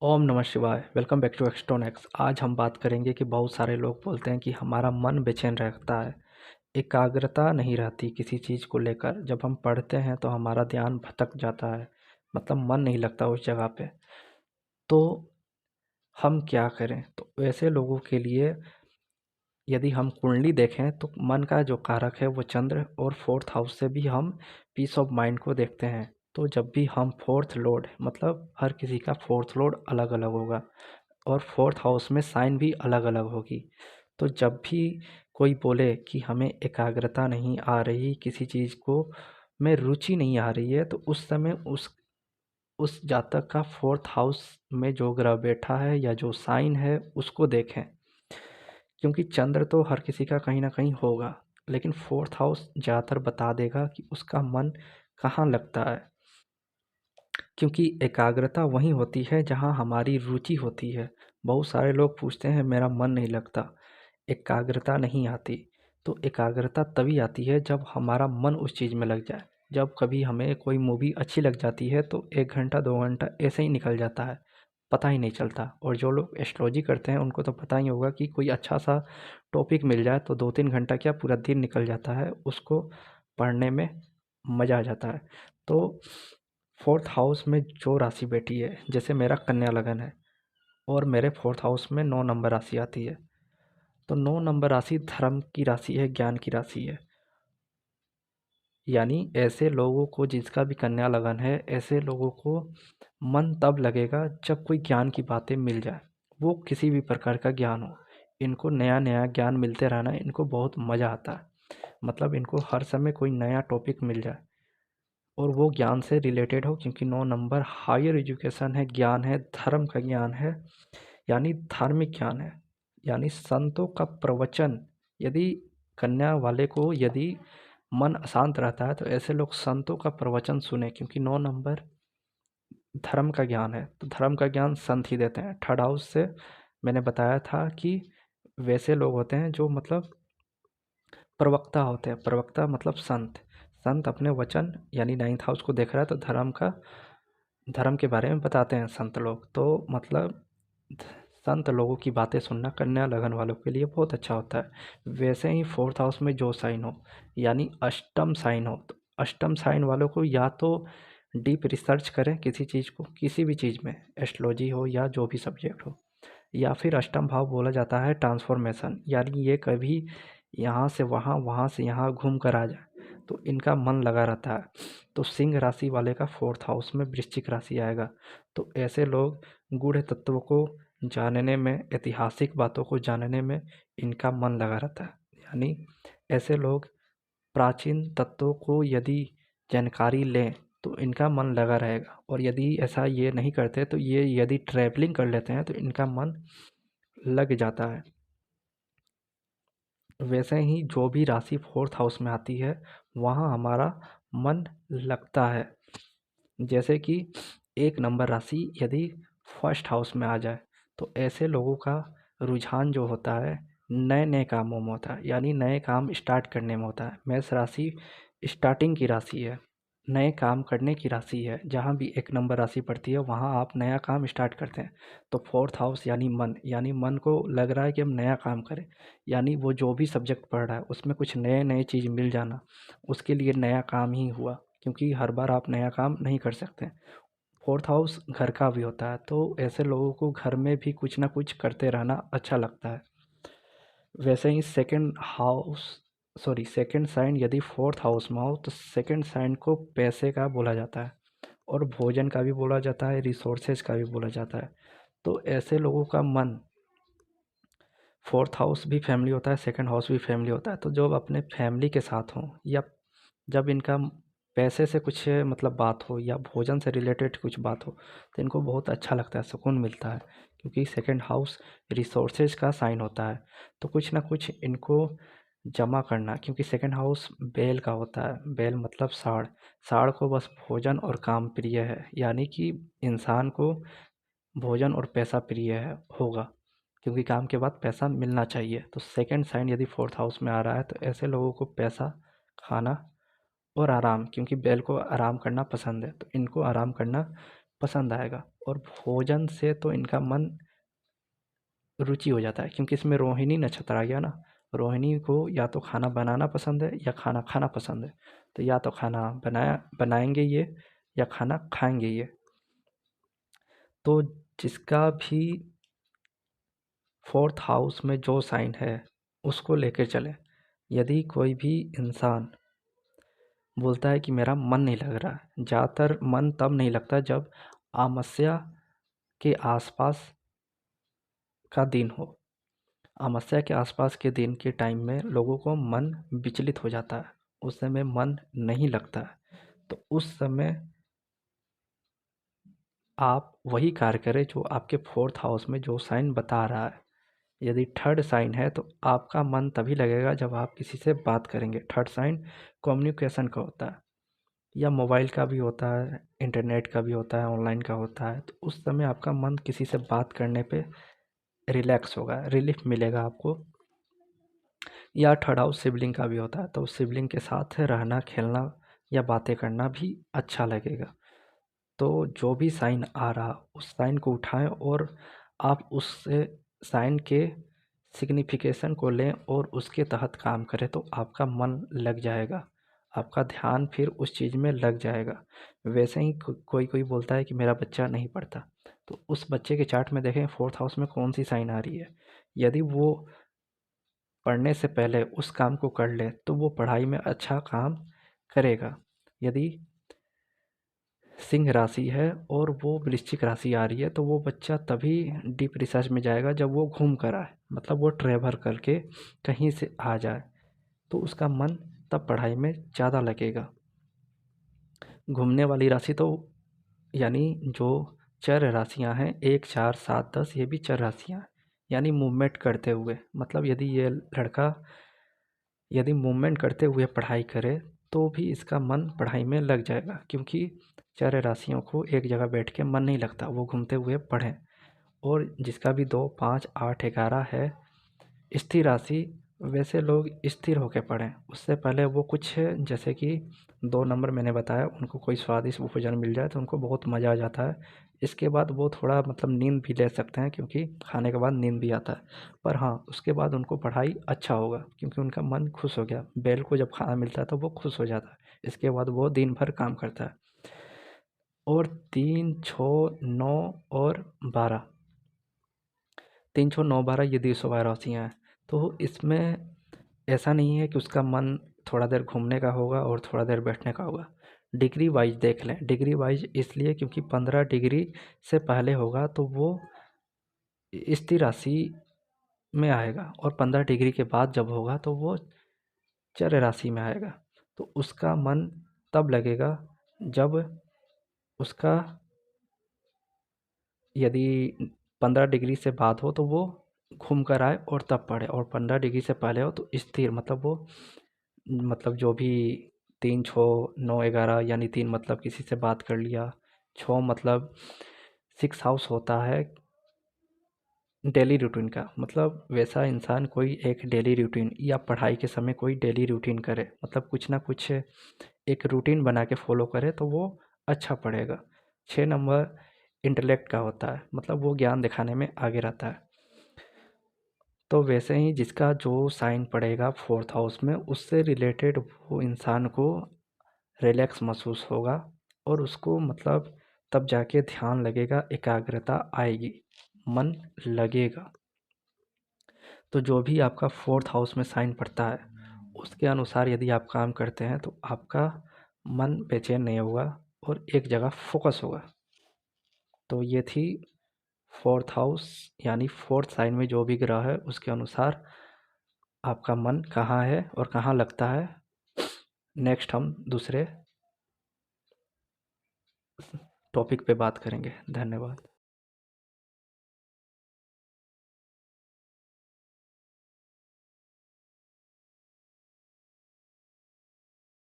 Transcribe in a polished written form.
ओम नमः शिवाय। Welcome back to Extronex. आज हम बात करेंगे कि बहुत सारे लोग बोलते हैं कि हमारा मन बेचैन रहता है, एकाग्रता नहीं रहती किसी चीज़ को लेकर। जब हम पढ़ते हैं तो हमारा ध्यान भटक जाता है, मतलब मन नहीं लगता उस जगह पे। तो हम क्या करें? तो ऐसे लोगों के लिए यदि हम कुंडली देखें तो मन का जो कारक है वो चंद्र, और फोर्थ हाउस से भी हम पीस ऑफ माइंड को देखते हैं। तो जब भी हम फोर्थ लॉर्ड, मतलब हर किसी का फोर्थ लॉर्ड अलग अलग होगा और फोर्थ हाउस में साइन भी अलग अलग होगी। तो जब भी कोई बोले कि हमें एकाग्रता नहीं आ रही, किसी चीज़ को में रुचि नहीं आ रही है, तो उस समय उस जातक का फोर्थ हाउस में जो ग्रह बैठा है या जो साइन है उसको देखें। क्योंकि चंद्र तो हर किसी का कहीं ना कहीं होगा, लेकिन फोर्थ हाउस ज़्यादातर बता देगा कि उसका मन कहाँ लगता है। क्योंकि एकाग्रता वहीं होती है जहाँ हमारी रुचि होती है। बहुत सारे लोग पूछते हैं मेरा मन नहीं लगता, एकाग्रता नहीं आती। तो एकाग्रता तभी आती है जब हमारा मन उस चीज़ में लग जाए। जब कभी हमें कोई मूवी अच्छी लग जाती है तो 1 घंटा 2 घंटा ऐसे ही निकल जाता है, पता ही नहीं चलता। और जो लोग एस्ट्रोलॉजी करते हैं उनको तो पता ही होगा कि कोई अच्छा सा टॉपिक मिल जाए तो 2-3 घंटा क्या पूरा दिन निकल जाता है, उसको पढ़ने में मज़ा आ जाता है। तो फोर्थ हाउस में जो राशि बैठी है, जैसे मेरा कन्या लगन है और मेरे फोर्थ हाउस में 9 नंबर राशि आती है। तो 9 नंबर राशि धर्म की राशि है, ज्ञान की राशि है। यानी ऐसे लोगों को, जिसका भी कन्या लगन है, ऐसे लोगों को मन तब लगेगा जब कोई ज्ञान की बातें मिल जाए, वो किसी भी प्रकार का ज्ञान हो। इनको नया नया ज्ञान मिलते रहना, इनको बहुत मज़ा आता है। मतलब इनको हर समय कोई नया टॉपिक मिल जाए और वो ज्ञान से रिलेटेड हो, क्योंकि 9 नंबर हायर एजुकेशन है, ज्ञान है, धर्म का ज्ञान है, यानी धार्मिक ज्ञान है, यानी संतों का प्रवचन। यदि कन्या वाले को यदि मन अशांत रहता है तो ऐसे लोग संतों का प्रवचन सुने, क्योंकि 9 नंबर धर्म का ज्ञान है। तो धर्म का ज्ञान संत ही देते हैं। थर्ड हाउस से मैंने बताया था कि वैसे लोग होते हैं जो मतलब प्रवक्ता होते हैं। प्रवक्ता मतलब संत। संत अपने वचन, यानी 9th हाउस को देख रहा है तो धर्म के बारे में बताते हैं संत लोग। तो मतलब संत लोगों की बातें सुनना कन्या लगन वालों के लिए बहुत अच्छा होता है। वैसे ही फोर्थ हाउस में जो साइन हो, यानी अष्टम साइन हो, तो अष्टम साइन वालों को या तो डीप रिसर्च करें किसी चीज़ को, किसी भी चीज़ में, एस्ट्रोलॉजी हो या जो भी सब्जेक्ट हो। या फिर अष्टम भाव बोला जाता है ट्रांसफॉर्मेशन, यानी ये कभी यहाँ से वहाँ, वहाँ से यहाँ घूम कर आ जाए, तो इनका मन लगा रहता है। तो सिंह राशि वाले का फोर्थ हाउस में वृश्चिक राशि आएगा। तो ऐसे लोग गूढ़ तत्वों को जानने में, ऐतिहासिक बातों को जानने में इनका मन लगा रहता है। यानी ऐसे लोग प्राचीन तत्वों को यदि जानकारी लें तो इनका मन लगा रहेगा। और यदि ऐसा ये नहीं करते तो ये यदि ट्रैवलिंग कर लेते हैं तो इनका मन लग जाता है। वैसे ही जो भी राशि फोर्थ हाउस में आती है वहाँ हमारा मन लगता है। जैसे कि 1 नंबर राशि यदि फर्स्ट हाउस में आ जाए तो ऐसे लोगों का रुझान जो होता है नए नए कामों में होता है, यानी नए काम स्टार्ट करने में होता है। मेष राशि स्टार्टिंग की राशि है, नए काम करने की राशि है। जहाँ भी 1 नंबर राशि पड़ती है वहाँ आप नया काम स्टार्ट करते हैं। तो फोर्थ हाउस यानी मन, यानी मन को लग रहा है कि हम नया काम करें, यानी वो जो भी सब्जेक्ट पढ़ रहा है उसमें कुछ नए नए चीज़ मिल जाना, उसके लिए नया काम ही हुआ। क्योंकि हर बार आप नया काम नहीं कर सकते। फोर्थ हाउस घर का भी होता है, तो ऐसे लोगों को घर में भी कुछ ना कुछ करते रहना अच्छा लगता है। वैसे ही सेकंड साइन यदि फोर्थ हाउस में हो तो सेकंड साइन को पैसे का बोला जाता है, और भोजन का भी बोला जाता है, रिसोर्सेज का भी बोला जाता है। तो ऐसे लोगों का मन, फोर्थ हाउस भी फैमिली होता है, सेकंड हाउस भी फैमिली होता है। तो जब अपने फैमिली के साथ हों, या जब इनका पैसे से कुछ मतलब बात हो या भोजन से रिलेटेड कुछ बात हो, तो इनको बहुत अच्छा लगता है, सुकून मिलता है। क्योंकि सेकंड हाउस रिसोर्सेज का साइन होता है। तो कुछ ना कुछ इनको जमा करना, क्योंकि सेकंड हाउस बैल का होता है। बैल मतलब साढ़। साढ़ को बस भोजन और काम प्रिय है, यानी कि इंसान को भोजन और पैसा प्रिय है होगा, क्योंकि काम के बाद पैसा मिलना चाहिए। तो सेकंड साइन यदि फोर्थ हाउस में आ रहा है तो ऐसे लोगों को पैसा, खाना और आराम, क्योंकि बैल को आराम करना पसंद है, तो इनको आराम करना पसंद आएगा। और भोजन से तो इनका मन रुचि हो जाता है, क्योंकि इसमें रोहिणी नक्षत्र आ गया ना। रोहिणी को या तो खाना बनाना पसंद है या खाना खाना पसंद है। तो या तो खाना बनाएंगे ये, या खाना खाएंगे ये। तो जिसका भी फोर्थ हाउस में जो साइन है उसको लेकर चलें। यदि कोई भी इंसान बोलता है कि मेरा मन नहीं लग रहा है, ज़्यादातर मन तब नहीं लगता जब अमावस्या के आसपास का दिन हो। अमावस्या के आसपास के दिन के टाइम में लोगों को मन विचलित हो जाता है, उस समय मन नहीं लगता है। तो उस समय आप वही कार्य करें जो आपके फोर्थ हाउस में जो साइन बता रहा है। यदि थर्ड साइन है तो आपका मन तभी लगेगा जब आप किसी से बात करेंगे। थर्ड साइन कम्युनिकेशन का होता है, या मोबाइल का भी होता है, इंटरनेट का भी होता है, ऑनलाइन का होता है। तो उस समय आपका मन किसी से बात करने पे रिलैक्स होगा, रिलीफ मिलेगा आपको। या थर्ड हाउस शिवलिंग का भी होता है, तो शिवलिंग के साथ रहना, खेलना या बातें करना भी अच्छा लगेगा। तो जो भी साइन आ रहा उस साइन को उठाएं और आप उस साइन के सिग्निफिकेशन को लें और उसके तहत काम करें, तो आपका मन लग जाएगा, आपका ध्यान फिर उस चीज़ में लग जाएगा। वैसे ही कोई कोई बोलता है कि मेरा बच्चा नहीं पढ़ता, तो उस बच्चे के चार्ट में देखें फोर्थ हाउस में कौन सी साइन आ रही है। यदि वो पढ़ने से पहले उस काम को कर ले तो वो पढ़ाई में अच्छा काम करेगा। यदि सिंह राशि है और वो वृश्चिक राशि आ रही है, तो वो बच्चा तभी डीप रिसर्च में जाएगा जब वो घूम कर आए, मतलब वो ट्रैवल करके कहीं से आ जाए, तो उसका मन तब पढ़ाई में ज़्यादा लगेगा। घूमने वाली राशि तो यानी जो चर राशियां हैं, 1, 4, 7, 10, ये भी चर राशियां हैं, यानी मूवमेंट करते हुए। मतलब यदि ये लड़का यदि मूवमेंट करते हुए पढ़ाई करे तो भी इसका मन पढ़ाई में लग जाएगा, क्योंकि चार राशियों को एक जगह बैठ के मन नहीं लगता, वो घूमते हुए पढ़ें। और जिसका भी 2, 5, 8, 11 है स्थिर राशि, वैसे लोग स्थिर होकर पढ़ें। उससे पहले वो कुछ, जैसे कि 2 नंबर मैंने बताया, उनको कोई स्वादिष्ट भोजन मिल जाए तो उनको बहुत मज़ा आ जाता है। इसके बाद वो थोड़ा मतलब नींद भी ले सकते हैं, क्योंकि खाने के बाद नींद भी आता है। पर हाँ, उसके बाद उनको पढ़ाई अच्छा होगा, क्योंकि उनका मन खुश हो गया। बैल को जब खाना मिलता है तो वो खुश हो जाता है। इसके बाद वो दिन भर काम करता है। और 3, 6, 9 और 12, 3, 6, 9, 12 ये दिशाओं राशियाँ हैं। तो इसमें ऐसा नहीं है कि उसका मन थोड़ा देर घूमने का होगा और थोड़ा देर बैठने का होगा। डिग्री वाइज देख लें। डिग्री वाइज इसलिए क्योंकि 15 डिग्री से पहले होगा तो वो स्थिर राशि में आएगा, और 15 डिग्री के बाद जब होगा तो वो चर राशि में आएगा। तो उसका मन तब लगेगा जब उसका, यदि 15 डिग्री से बाद हो तो वो घूम कर आए और तब पढ़े, और 15 डिग्री से पहले हो तो स्थिर, मतलब वो मतलब जो भी 3, 6, 9, 11, यानी 3 मतलब किसी से बात कर लिया, 6 मतलब 6 हाउस होता है डेली रूटीन का, मतलब वैसा इंसान कोई एक डेली रूटीन या पढ़ाई के समय कोई डेली रूटीन करे, मतलब कुछ ना कुछ एक रूटीन बना के फॉलो करे तो वो अच्छा पढ़ेगा। 6 नंबर इंटेलेक्ट का होता है, मतलब वो ज्ञान दिखाने में आगे रहता है। तो वैसे ही जिसका जो साइन पड़ेगा फोर्थ हाउस में, उससे रिलेटेड वो इंसान को रिलैक्स महसूस होगा, और उसको मतलब तब जाके ध्यान लगेगा, एकाग्रता आएगी, मन लगेगा। तो जो भी आपका फोर्थ हाउस में साइन पड़ता है उसके अनुसार यदि आप काम करते हैं तो आपका मन बेचैन नहीं होगा और एक जगह फोकस होगा। तो ये थी फोर्थ हाउस, यानी फोर्थ साइन में जो भी ग्रह है उसके अनुसार आपका मन कहाँ है और कहाँ लगता है। नेक्स्ट हम दूसरे टॉपिक पे बात करेंगे। धन्यवाद।